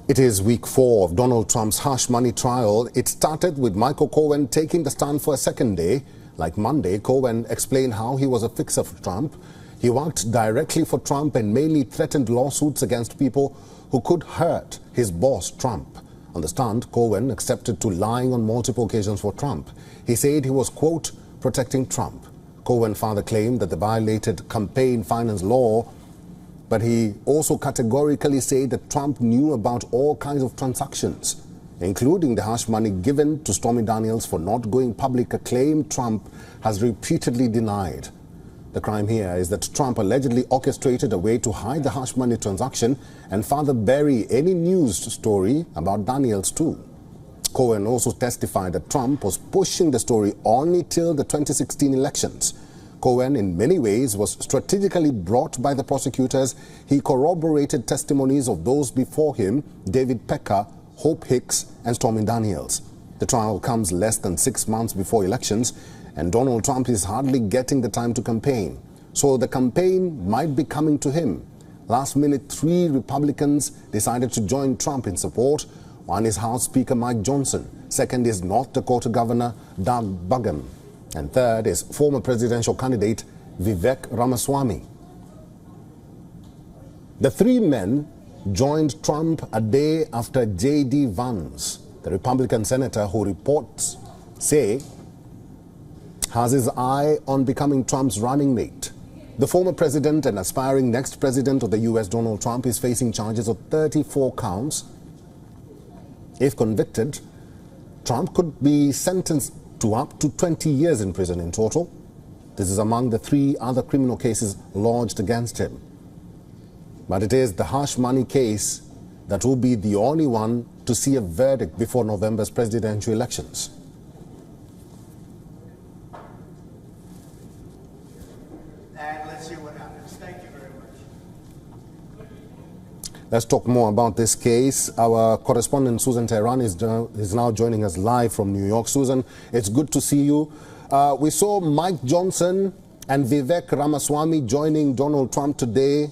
It is week 4 of Donald Trump's hush money trial. It started with Michael Cohen taking the stand for a second day. Like Monday, Cohen explained how he was a fixer for Trump. He worked directly for Trump and mainly threatened lawsuits against people who could hurt his boss, Trump. On the stand, Cohen accepted to lying on multiple occasions for Trump. He said he was, quote, protecting Trump. Cohen further claimed that they violated campaign finance law, but he also categorically said that Trump knew about all kinds of transactions, including the hush money given to Stormy Daniels for not going public, a claim Trump has repeatedly denied. The crime here is that Trump allegedly orchestrated a way to hide the hush money transaction and further bury any news story about Daniels too. Cohen also testified that Trump was pushing the story only till the 2016 elections. Cohen, in many ways, was strategically brought by the prosecutors. He corroborated testimonies of those before him, David Pecker, Hope Hicks, and Stormy Daniels. The trial comes less than 6 months before elections, and Donald Trump is hardly getting the time to campaign. So the campaign might be coming to him. Last minute, 3 Republicans decided to join Trump in support. One is House Speaker Mike Johnson. Second is North Dakota Governor Doug Burgum. And third is former presidential candidate Vivek Ramaswamy. The 3 men joined Trump a day after J.D. Vance, the Republican senator who reports say has his eye on becoming Trump's running mate. The former president and aspiring next president of the U.S., Donald Trump, is facing charges of 34 counts. If convicted, Trump could be sentenced to up to 20 years in prison in total. This is among the 3 other criminal cases lodged against him. But it is the hush money case that will be the only one to see a verdict before November's presidential elections. And let's see what happens. Thank you very much. Let's talk more about this case. Our correspondent Susan Tehran is now joining us live from New York. Susan, it's good to see you. We saw Mike Johnson and Vivek Ramaswamy joining Donald Trump today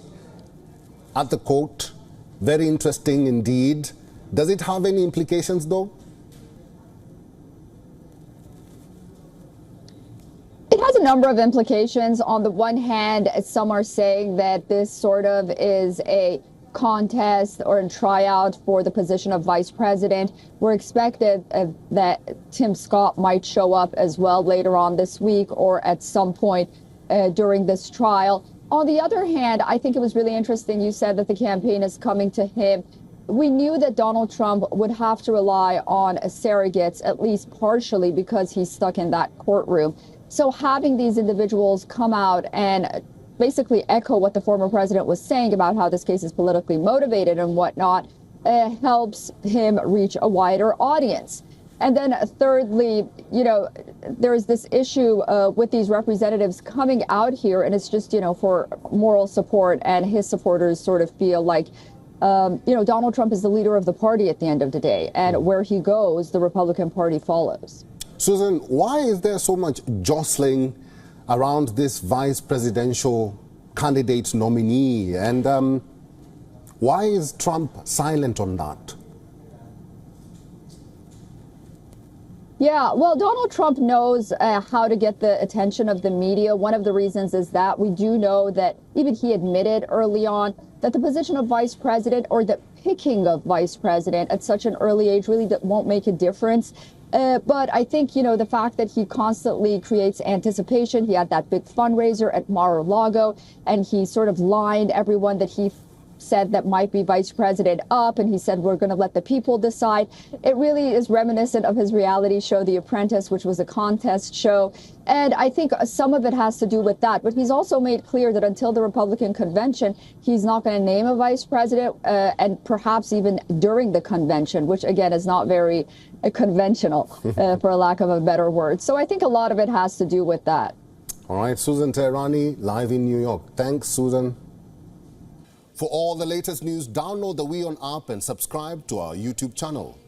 at the court. Very interesting indeed. Does it have any implications though? It has a number of implications. On the one hand, some are saying that this sort of is a contest or a tryout for the position of vice president. We're expected that Tim Scott might show up as well later on this week or at some point during this trial. On the other hand, I think it was really interesting you said that the campaign is coming to him. We knew that Donald Trump would have to rely on surrogates, at least partially, because he's stuck in that courtroom. So having these individuals come out and basically echo what the former president was saying about how this case is politically motivated and whatnot, helps him reach a wider audience. And then thirdly, you know, there's this issue with these representatives coming out here, and it's just, you know, for moral support, and his supporters sort of feel like, you know, Donald Trump is the leader of the party at the end of the day, and where he goes, the Republican Party follows. Susan, why is there so much jostling around this vice presidential candidate nominee, and why is Trump silent on that? Yeah, well, Donald Trump knows how to get the attention of the media. One of the reasons is that we do know that even he admitted early on that the position of vice president, or the picking of vice president at such an early age, really won't make a difference. But I think, you know, the fact that he constantly creates anticipation. He had that big fundraiser at Mar-a-Lago, and he sort of lined everyone that he said that might be vice president up, and he said, we're going to let the people decide. It really is reminiscent of his reality show, The Apprentice, which was a contest show. And I think some of it has to do with that. But he's also made clear that until the Republican convention, he's not going to name a vice president, and perhaps even during the convention, which, again, is not very conventional, for a lack of a better word. So I think a lot of it has to do with that. All right, Susan Tehrani, live in New York. Thanks, Susan. For all the latest news, download the WION app and subscribe to our YouTube channel.